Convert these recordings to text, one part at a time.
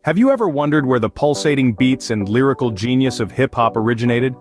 Have you ever wondered where the pulsating beats and lyrical genius of hip-hop originated?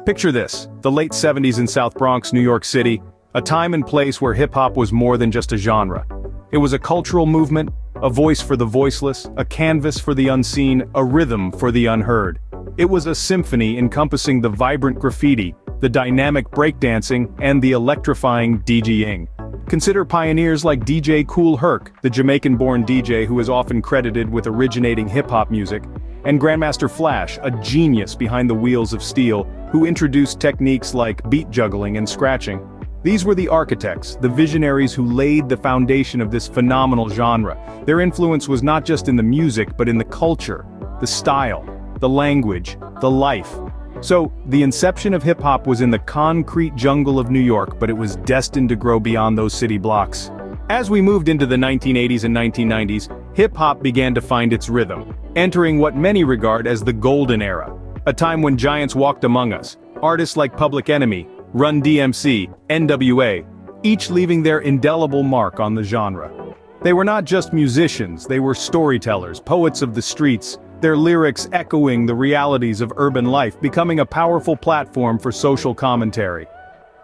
Picture this, the late 70s in South Bronx, New York City, a time and place where hip-hop was more than just a genre. It was a cultural movement, a voice for the voiceless, a canvas for the unseen, a rhythm for the unheard. It was a symphony encompassing the vibrant graffiti, the dynamic breakdancing, and the electrifying DJing. Consider pioneers like DJ Kool Herc, the Jamaican-born DJ who is often credited with originating hip-hop music, and Grandmaster Flash, a genius behind the wheels of steel, who introduced techniques like beat juggling and scratching. These were the architects, the visionaries who laid the foundation of this phenomenal genre. Their influence was not just in the music but in the culture, the style, the language, the life. So, the inception of hip-hop was in the concrete jungle of New York, but it was destined to grow beyond those city blocks. As we moved into the 1980s and 1990s, hip-hop began to find its rhythm, entering what many regard as the golden era, a time when giants walked among us, artists like Public Enemy, Run DMC, NWA, each leaving their indelible mark on the genre. They were not just musicians, they were storytellers, poets of the streets, their lyrics echoing the realities of urban life, becoming a powerful platform for social commentary.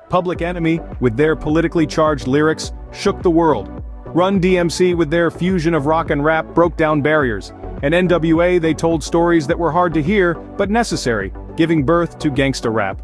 Public Enemy, with their politically charged lyrics, shook the world. Run DMC, with their fusion of rock and rap, broke down barriers. And NWA, they told stories that were hard to hear, but necessary, giving birth to gangsta rap.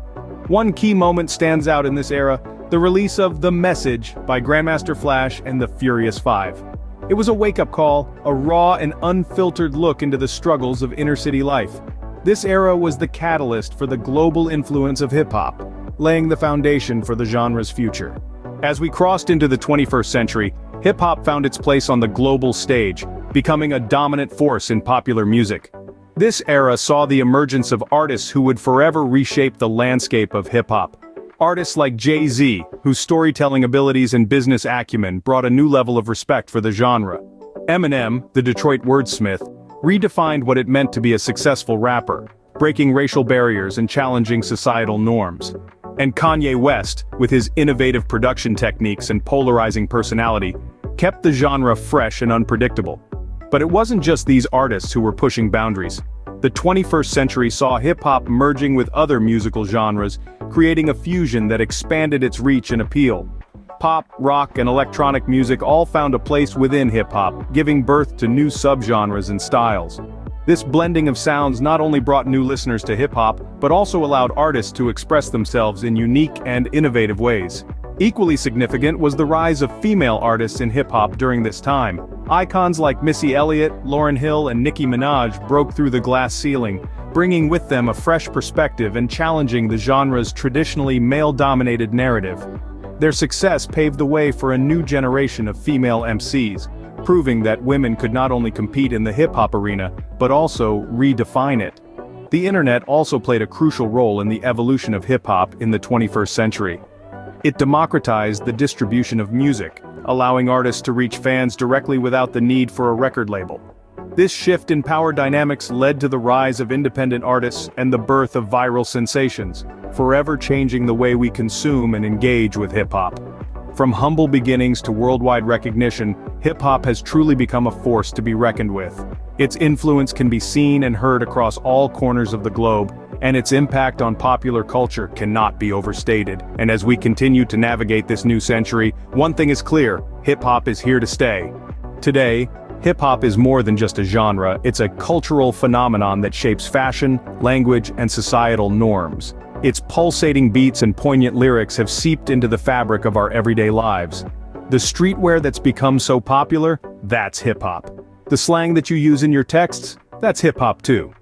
One key moment stands out in this era, the release of The Message by Grandmaster Flash and the Furious Five. It was a wake-up call, a raw and unfiltered look into the struggles of inner-city life. This era was the catalyst for the global influence of hip-hop, laying the foundation for the genre's future. As we crossed into the 21st century, hip-hop found its place on the global stage, becoming a dominant force in popular music. This era saw the emergence of artists who would forever reshape the landscape of hip-hop. Artists like Jay-Z, whose storytelling abilities and business acumen brought a new level of respect for the genre. Eminem, the Detroit wordsmith, redefined what it meant to be a successful rapper, breaking racial barriers and challenging societal norms. And Kanye West, with his innovative production techniques and polarizing personality, kept the genre fresh and unpredictable. But it wasn't just these artists who were pushing boundaries. The 21st century saw hip-hop merging with other musical genres, creating a fusion that expanded its reach and appeal. Pop, rock, and electronic music all found a place within hip-hop, giving birth to new subgenres and styles. This blending of sounds not only brought new listeners to hip-hop, but also allowed artists to express themselves in unique and innovative ways. Equally significant was the rise of female artists in hip-hop during this time. Icons like Missy Elliott, Lauryn Hill, and Nicki Minaj broke through the glass ceiling, bringing with them a fresh perspective and challenging the genre's traditionally male-dominated narrative. Their success paved the way for a new generation of female MCs, proving that women could not only compete in the hip-hop arena, but also redefine it. The internet also played a crucial role in the evolution of hip-hop in the 21st century. It democratized the distribution of music, allowing artists to reach fans directly without the need for a record label. This shift in power dynamics led to the rise of independent artists and the birth of viral sensations, forever changing the way we consume and engage with hip-hop. From humble beginnings to worldwide recognition, hip-hop has truly become a force to be reckoned with. Its influence can be seen and heard across all corners of the globe, and its impact on popular culture cannot be overstated. And as we continue to navigate this new century, one thing is clear: hip-hop is here to stay. Today, hip-hop is more than just a genre, it's a cultural phenomenon that shapes fashion, language, and societal norms. Its pulsating beats and poignant lyrics have seeped into the fabric of our everyday lives. The streetwear that's become so popular, that's hip-hop. The slang that you use in your texts, that's hip-hop too.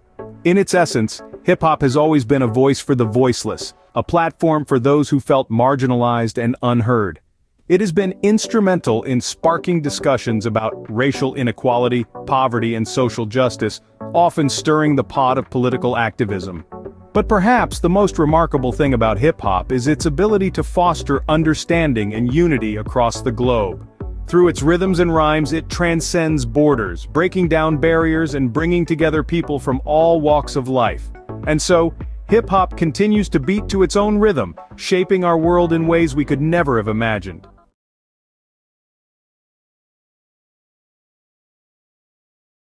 In its essence, hip-hop has always been a voice for the voiceless, a platform for those who felt marginalized and unheard. It has been instrumental in sparking discussions about racial inequality, poverty, and social justice, often stirring the pot of political activism. But perhaps the most remarkable thing about hip-hop is its ability to foster understanding and unity across the globe. Through its rhythms and rhymes, it transcends borders, breaking down barriers and bringing together people from all walks of life. And so, hip-hop continues to beat to its own rhythm, shaping our world in ways we could never have imagined.